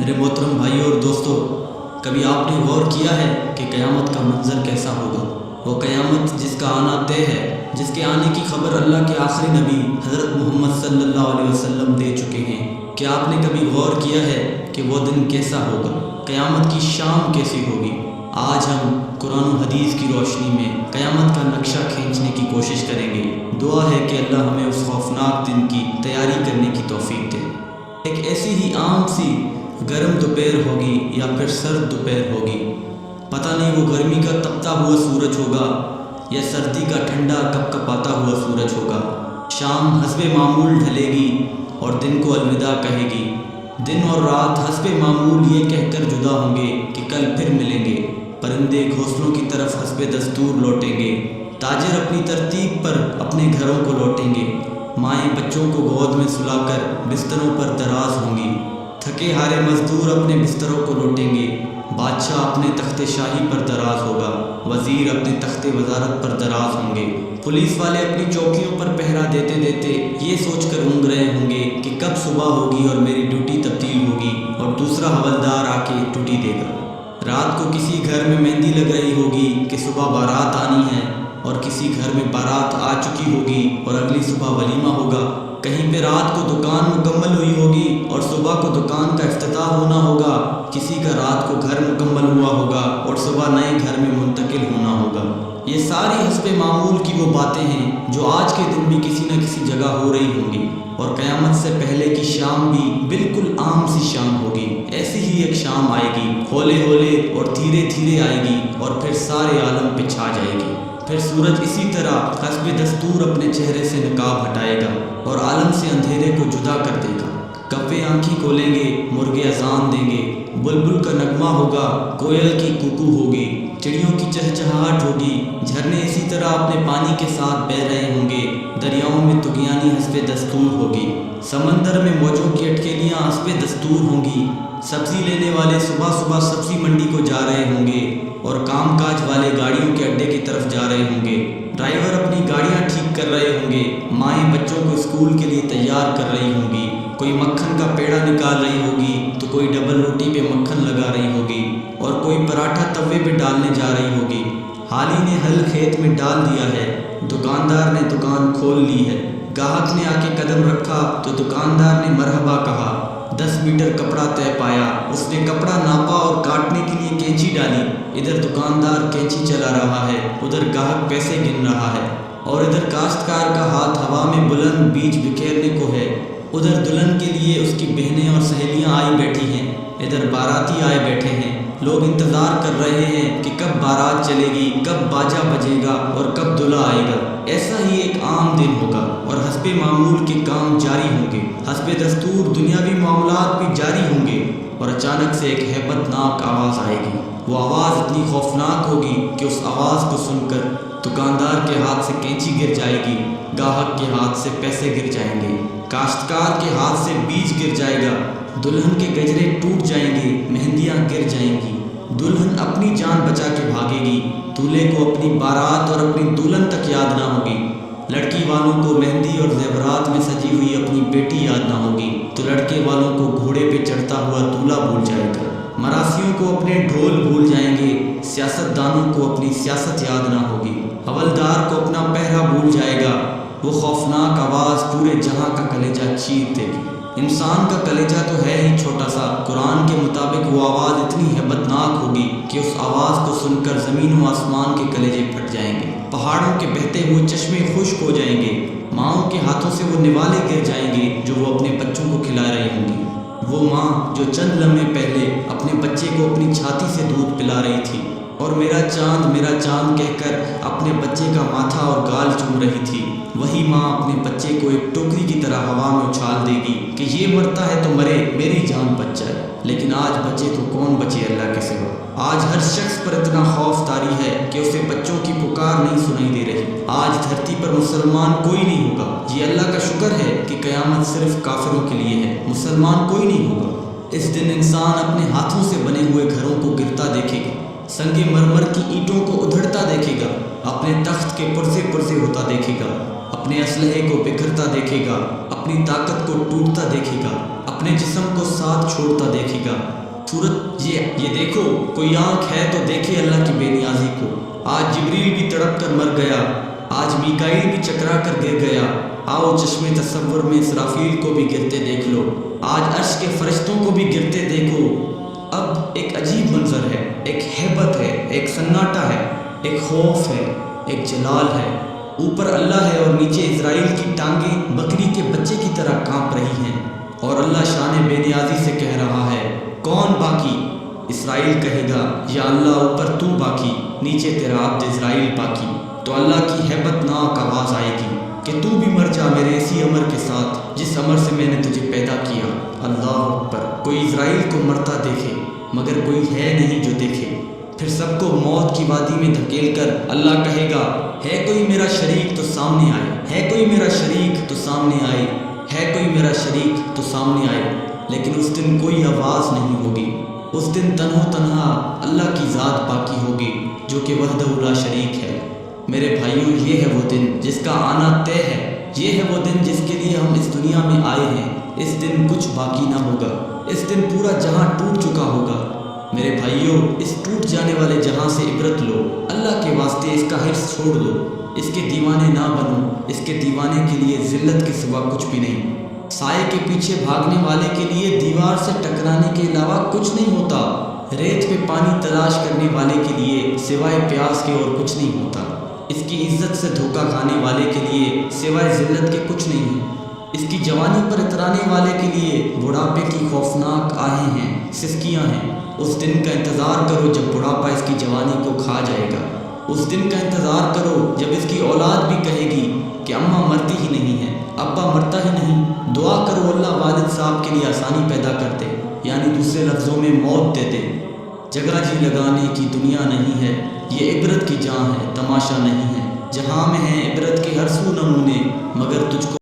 میرے محترم بھائیوں اور دوستوں، کبھی آپ نے غور کیا ہے کہ قیامت کا منظر کیسا ہوگا؟ وہ قیامت جس کا آنا طے ہے، جس کے آنے کی خبر اللہ کے آخری نبی حضرت محمد صلی اللہ علیہ وسلم دے چکے ہیں۔ کیا آپ نے کبھی غور کیا ہے کہ وہ دن کیسا ہوگا؟ قیامت کی شام کیسی ہوگی؟ آج ہم قرآن و حدیث کی روشنی میں قیامت کا نقشہ کھینچنے کی کوشش کریں گے۔ دعا ہے کہ اللہ ہمیں اس خوفناک دن کی تیاری کرنے کی توفیق دے۔ ایک ایسی ہی عام سی گرم دوپہر ہوگی یا پھر سرد دوپہر ہوگی، پتہ نہیں وہ گرمی کا تپتا ہوا سورج ہوگا یا سردی کا ٹھنڈا کپ کپاتا ہوا سورج ہوگا۔ شام حسب معمول ڈھلے گی اور دن کو الوداع کہے گی۔ دن اور رات حسب معمول یہ کہہ کر جدا ہوں گے کہ کل پھر ملیں گے۔ پرندے گھونسلوں کی طرف حسب دستور لوٹیں گے۔ تاجر اپنی ترتیب پر اپنے گھروں کو لوٹیں گے۔ مائیں بچوں کو گود میں سلا کر بستروں پر دراز ہوں گی۔ تھکے ہارے مزدور اپنے بستروں کو لوٹیں گے۔ بادشاہ اپنے تخت شاہی پر دراز ہوگا۔ وزیر اپنے تخت وزارت پر دراز ہوں گے۔ پولیس والے اپنی چوکیوں پر پہرا دیتے دیتے یہ سوچ کر اونگ رہے ہوں گے کہ کب صبح ہوگی اور میری ڈیوٹی تبدیل ہوگی اور دوسرا حوالدار آ کے ڈیوٹی دے گا۔ رات کو کسی گھر میں مہندی لگ رہی ہوگی کہ صبح بارات آنی ہے، اور کسی گھر میں بارات آ چکی ہوگی اور اگلی صبح ولیمہ ہوگا۔ کہیں پہ رات کو دکان مکمل ہوئی ہوگی اور صبح کو دکان کا افتتاح ہونا ہوگا۔ کسی کا رات کو گھر مکمل ہوا ہوگا اور صبح نئے گھر میں منتقل ہونا ہوگا۔ یہ ساری حسب معمول کی وہ باتیں ہیں جو آج کے دن بھی کسی نہ کسی جگہ ہو رہی ہوں گی، اور قیامت سے پہلے کی شام بھی بالکل عام سی شام ہوگی۔ ایسی ہی ایک شام آئے گی، ہولے ہولے اور دھیرے دھیرے آئے گی اور پھر سارے عالم پہ چھا جائے گی۔ پھر سورج اسی طرح حسب دستور اپنے چہرے سے نقاب ہٹائے گا اور عالم سے اندھیرے کو جدا کر دے گا۔ کوے آنکھیں کھولیں گے، مرغے اذان دیں گے، بلبل کا نغمہ ہوگا، کوئل کی کوکو ہوگی، چڑیوں کی چہچہاہٹ ہوگی، جھرنے اسی طرح اپنے پانی کے ساتھ بہہ رہے ہوں گے، دریاؤں میں طغیانی حسب دستور ہوگی، سمندر میں موجوں کی اٹکیلیاں حسب دستور ہوں گی، سبزی لینے والے صبح صبح سبزی منڈی کو جا رہے ہوں گے اور کام کاج والے گاڑیوں کے اڈے کی طرف جا رہے ہوں گے۔ ڈرائیور اپنی گاڑیاں ٹھیک کر رہے ہوں گے، مائیں بچوں کو اسکول کے لیے تیار کر رہی ہوں گی، کوئی مکھن کا پیڑا نکال رہی ہوگی تو کوئی ڈبل روٹی پہ مکھن لگا رہی ہوگی اور کوئی پراٹھا توے پہ ڈالنے جا رہی ہوگی۔ حالی نے ہل کھیت میں ڈال دیا ہے، دکاندار نے دکان کھول لی ہے۔ گاہک نے آ کے قدم رکھا تو دکاندار نے مرحبا کہا۔ 10 میٹر کپڑا طے پایا، اس نے کپڑا ناپا اور کاٹنے کے لیے کینچی ڈالی۔ ادھر دکاندار کینچی چلا رہا ہے، ادھر گاہک پیسے گن رہا ہے، اور ادھر کاشتکار کا ہاتھ ہوا میں بلند بیج بکھیرنے کو ہے۔ ادھر دلہن کے لیے اس کی بہنیں اور سہیلیاں آئی بیٹھی ہیں، ادھر باراتی آئے بیٹھے ہیں۔ لوگ انتظار کر رہے ہیں کہ کب بارات چلے گی، کب باجا بجے گا اور کب دلہا آئے گا۔ ایسا ہی ایک عام دن ہوگا اور حسب معمول کے کام جاری ہوں گے، حسب دستور دنیاوی معاملات بھی جاری ہوں گے، اور اچانک سے ایک ہیبت ناک آواز آئے گی۔ وہ آواز اتنی خوفناک ہوگی کہ اس آواز کو سن کر دکاندار کے ہاتھ سے کینچی گر جائے گی، گاہک کے ہاتھ سے پیسے گر جائیں گے، کاشتکار کے ہاتھ سے بیج گر جائے گا، دلہن کے گجرے ٹوٹ جائیں گے، مہندیاں گر جائیں گی، دلہن اپنی جان بچا کے بھاگے گی، دولہے کو اپنی بارات اور اپنی دلہن تک یاد نہ ہوگی، لڑکی والوں کو مہندی اور زیورات میں سجی ہوئی اپنی بیٹی یاد نہ ہوگی تو لڑکے والوں کو گھوڑے پہ چڑھتا ہوا دولہا بھول جائے گا، مراسیوں کو اپنے ڈھول بھول جائیں گے، سیاست دانوں کو اپنی سیاست یاد نہ ہوگی، حوالدار کو اپنا پہرا بھول جائے گا۔ وہ خوفناک آواز پورے جہاں کا کلیجہ چیر دے گی۔ انسان کا کلیجہ تو ہے ہی چھوٹا سا، قرآن کے مطابق وہ آواز اتنی ہیبت ناک ہوگی کہ اس آواز کو سن کر زمین و آسمان کے کلیجے پھٹ جائیں گے، پہاڑوں کے بہتے ہوئے چشمے خشک ہو جائیں گے، ماؤں کے ہاتھوں سے وہ نوالے گر جائیں گے جو وہ اپنے بچوں کو کھلا رہی ہوں گی۔ وہ ماں جو چند لمحے پہلے اپنے بچے کو اپنی چھاتی سے دودھ پلا رہی تھی اور میرا چاند کہہ کر اپنے بچے کا ماتھا اور گال چوم رہی تھی، وہی ماں اپنے بچے کو ایک ٹوکری کی طرح ہوا میں اچھال دے گی کہ یہ مرتا ہے تو مرے، میری جان بچ جائے۔ لیکن آج بچے تو کون بچے اللہ کے سوا؟ آج ہر شخص پر اتنا خوف طاری ہے کہ اسے بچوں کی پکار نہیں سنائی دے رہی۔ آج دھرتی پر مسلمان کوئی نہیں ہوگا۔ یہ اللہ کا شکر ہے کہ قیامت صرف کافروں کے لیے ہے، مسلمان کوئی نہیں ہوگا۔ اس دن انسان اپنے ہاتھوں سے بنے ہوئے گھروں کو گرتا دیکھے گا، سنگ مرمر کی اینٹوں کو ادھڑتا دیکھے گا، اپنے تخت کے پرزے پرزے ہوتا دیکھے گا، اپنے اسلحے کو بکھرتا دیکھے گا، اپنی طاقت کو ٹوٹتا دیکھے گا، اپنے جسم کو ساتھ چھوڑتا دیکھے گا۔ سورت یہ دیکھو، کوئی آنکھ ہے تو دیکھے اللہ کی بے نیازی کو۔ آج جبریل بھی تڑپ کر مر گیا، آج میکائیل بھی چکرا کر گر گیا۔ آؤ چشم تصور میں اسرافیل کو بھی گرتے دیکھ لو، آج عرش کے فرشتوں کو بھی گرتے دیکھو۔ اب ایک عجیب منظر ہے، ایک ہیبت ہے، ایک سناٹا ہے، ایک خوف ہے، ایک جلال ہے۔ اوپر اللہ ہے اور نیچے اسرائیل کی ٹانگیں بکری کے بچے کی طرح کانپ رہی ہیں، اور اللہ شان بے نیازی سے کہہ رہا ہے، کون باقی؟ اسرائیل کہے گا، یا اللہ اوپر تو باقی، نیچے تیرا عبد اسرائیل باقی۔ تو اللہ کی ہیبت ناک آواز آئے گی کہ تو بھی مر جا میرے اسی امر کے ساتھ جس امر سے میں نے تجھے پیدا کیا۔ اللہ اکبر۔ کوئی اسرائیل کو مرتا دیکھے مگر کوئی ہے نہیں جو دیکھے۔ پھر سب کو موت کی وادی میں دھکیل کر اللہ کہے گا، ہے کوئی میرا شریک تو سامنے آئے، ہے کوئی میرا شریک تو سامنے آئے، ہے کوئی میرا شریک تو سامنے آئے۔ لیکن اس دن کوئی آواز نہیں ہوگی، اس دن تنہا اللہ کی ذات باقی ہوگی جو کہ وحدہ لا شریک ہے۔ میرے بھائیوں، یہ ہے وہ دن جس کا آنا طے ہے، یہ ہے وہ دن جس کے لیے ہم اس دنیا میں آئے ہیں۔ اس دن کچھ باقی نہ ہوگا، اس دن پورا جہاں ٹوٹ چکا ہوگا۔ میرے بھائیوں، اس ٹوٹ جانے والے جہاں سے عبرت لو، اللہ کے واسطے اس کا حرص چھوڑ دو، اس کے دیوانے نہ بنو، اس کے دیوانے کے لیے ذلت کے سوا کچھ بھی نہیں۔ سائے کے پیچھے بھاگنے والے کے لیے دیوار سے ٹکرانے کے علاوہ کچھ نہیں ہوتا، ریت پہ پانی تلاش کرنے والے کے لیے سوائے پیاس کے اور کچھ نہیں ہوتا، اس کی عزت سے دھوکہ کھانے والے کے لیے سوائے ذلت کے کچھ نہیں ہے، اس کی جوانی پر اترانے والے کے لیے بڑھاپے کی خوفناک آہیں ہیں، سسکیاں ہیں۔ اس دن کا انتظار کرو جب بڑھاپا اس کی جوانی کو کھا جائے گا، اس دن کا انتظار کرو جب اس کی اولاد بھی کہے گی کہ اماں مرتی ہی نہیں ہے، ابا مرتا ہی نہیں۔ دعا کرو اللہ والد صاحب کے لیے آسانی پیدا کرتے، یعنی دوسرے لفظوں میں موت دیتے۔ جگہ جی لگانے کی دنیا نہیں ہے، یہ عبرت کی جہاں ہے، تماشا نہیں ہے۔ جہاں میں ہیں عبرت کے ہر سو نمونے، مگر تجھ کو